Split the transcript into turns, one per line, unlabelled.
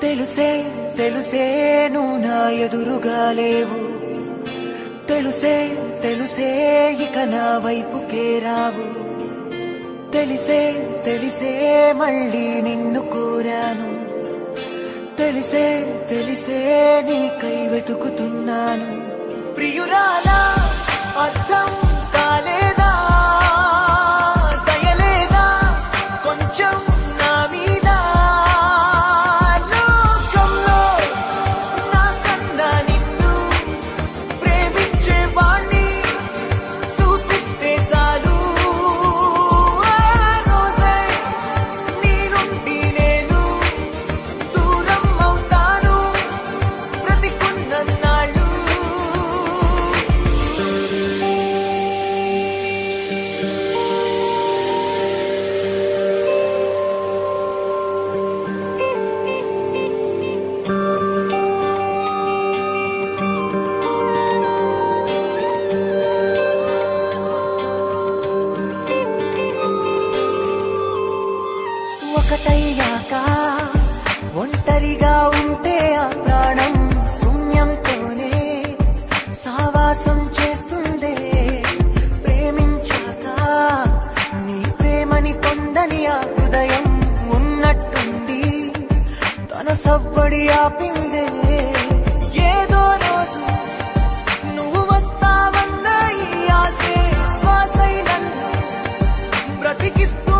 తెలుసే తెలుసే నువ్వు నా ఎదురుగా లేవు, తెలుసే తెలుసే ఇక నా వైపుకే రావు, తెలిసే తెలిసే మళ్ళీ నిన్ను కోరాను, తెలిసే తెలిసే నీకై వెతుకుతున్నాను. ప్రియురాలా అర్థం కాలేదా, దయలేదా కొంచెం నా మీద, లోకంలో నాకన్నా నిన్ను ప్రేమించే వాణ్ణి చూపిస్తే చాలు, ఆ రోజే నీ నుండి నేను దూరం అవుతాను బ్రతికున్నన్నాళ్ళు. ఒకటయ్యాక ఒంటరిగా ఉంటే ఆ ప్రాణం శూన్యంతోనే సావాసం చేస్తుందే, ప్రేమించాక నీ ప్రేమని పొందని ఆ హృదయం ఉన్నట్టుండి తన సవ్వడి ఆపిందే. ఏదో రోజు నువ్వు వస్తావన్న ఈ ఆశే శ్వాసై నన్ను బ్రతికిస్తూ